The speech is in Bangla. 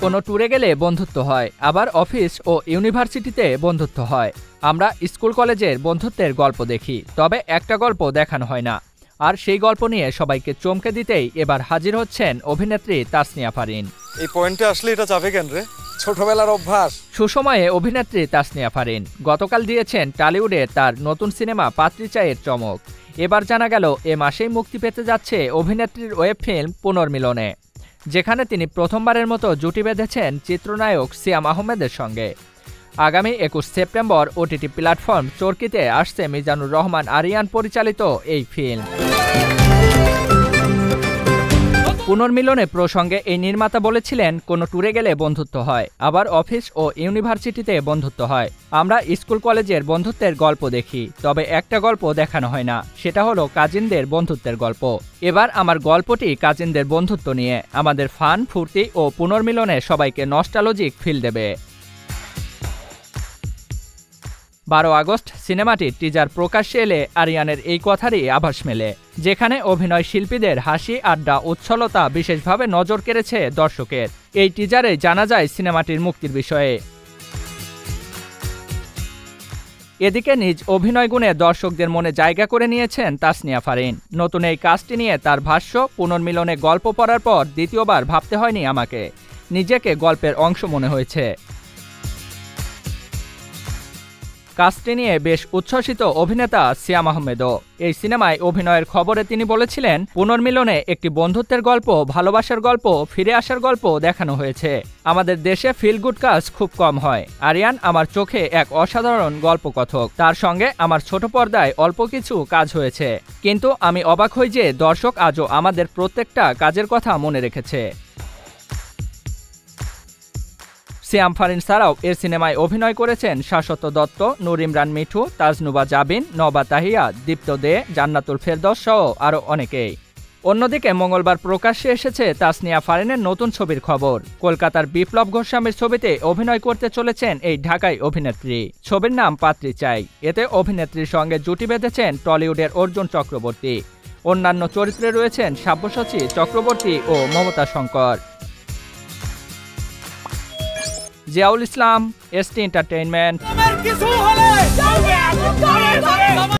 কোনো ট্যুরে গেলে বন্ধুত্ব হয়, আবার অফিস ও ইউনিভার্সিটিতে বন্ধুত্ব হয়। আমরা স্কুল কলেজের বন্ধুত্বের গল্প দেখি, তবে একটা গল্প দেখানো হয় না। আর সেই গল্প নিয়ে সবাইকে চমকে দিতেই এবার হাজির হচ্ছেন অভিনেত্রী তাসনিয়া ফারিন। এই পয়েন্টে আসলে এটা যাবে কেন রে? ছোটবেলার অভ্যাস। সুসময়ে অভিনেত্রী তাসনিয়া ফারিন গতকাল দিয়েছেন টলিউডে তার নতুন সিনেমা পাত্রী চায়ের চমক। এবার জানা গেল এ মাসেই মুক্তি পেতে যাচ্ছে অভিনেত্রীর ওয়েব ফিল্ম পুনর্মিলনে, যেখানে তিনি প্রথমবারের মতো জুটি বেঁধেছেন চিত্রনায়ক সিয়াম আহমেদের সঙ্গে। আগামী 21 সেপ্টেম্বর ওটিটি প্ল্যাটফর্ম চরকিতে আসছে মিজানুর রহমান আরিয়ান পরিচালিত এই ফিল্ম। পুনর্মিলনে প্রসঙ্গে এই নির্মাতা বলেছিলেন, কোনো ট্যুরে গেলে বন্ধুত্ব হয়, আবার অফিস ও ইউনিভার্সিটিতে বন্ধুত্ব হয়। আমরা স্কুল কলেজের বন্ধুত্বের গল্প দেখি, তবে একটা গল্প দেখানো হয় না, সেটা হলো কাজিনদের বন্ধুত্বের গল্প। এবার আমার গল্পটি কাজিনদের বন্ধুত্ব নিয়ে। আমাদের ফান, ফুর্তি ও পুনর্মিলনে সবাইকে নস্টালজিক ফিল দেবে। 12 আগস্ট সিনেমাটির টিজার প্রকাশ্যে এলে আরিয়ানের এই কথারই আভাস মেলে, যেখানে অভিনয় শিল্পীদের হাসি, আড্ডা, উচ্ছলতা বিশেষভাবে নজর কেড়েছে দর্শকের। এই টিজারে জানা যায় সিনেমাটির মুক্তির বিষয়ে। এদিকে নিজ অভিনয় গুণে দর্শকদের মনে জায়গা করে নিয়েছেন তাসনিয়া ফারিন। নতুন এই কাজটি নিয়ে তার ভাষ্য, পুনর্মিলনে গল্প পড়ার পর দ্বিতীয়বার ভাবতে হয়নি আমাকে, নিজেকে গল্পের অংশ মনে হয়েছে। কাজটি নিয়ে বেশ উচ্ছ্বসিত অভিনেতা সিয়াম আহমেদও। এই সিনেমায় অভিনয়ের খবরে তিনি বলেছিলেন, পুনর্মিলনে একটি বন্ধুত্বের গল্প, ভালোবাসার গল্প, ফিরে আসার গল্প দেখানো হয়েছে। আমাদের দেশে ফিল গুড কাজ খুব কম হয়। আরিয়ান আমার চোখে এক অসাধারণ গল্পকথক। তার সঙ্গে আমার ছোট পর্দায় অল্প কিছু কাজ হয়েছে, কিন্তু আমি অবাক হই যে দর্শক আজও আমাদের প্রত্যেকটা কাজের কথা মনে রেখেছে। সিয়াম ফারিন ছাড়াও এর সিনেমায় অভিনয় করেছেন শাশ্বত দত্ত, নূর ইমরান মিঠু, তাজনুবা জাবিন, নবা তাহিয়া, দীপ্ত দে, জান্নাতুল ফেরদৌস সহ আরও অনেকেই। অন্যদিকে মঙ্গলবার প্রকাশ্যে এসেছে তাসনিয়া ফারিনের নতুন ছবির খবর। কলকাতার বিপ্লব গোস্বামীর ছবিতে অভিনয় করতে চলেছেন এই ঢাকাই অভিনেত্রী। ছবির নাম পাত্রী চাই। এতে অভিনেত্রীর সঙ্গে জুটি বেঁধেছেন টলিউডের অর্জুন চক্রবর্তী। অন্যান্য চরিত্রে রয়েছেন সাব্যসাচী চক্রবর্তী ও মমতা শঙ্কর। জিয়াউল ইসলাম, এসটি এন্টারটেইনমেন্ট।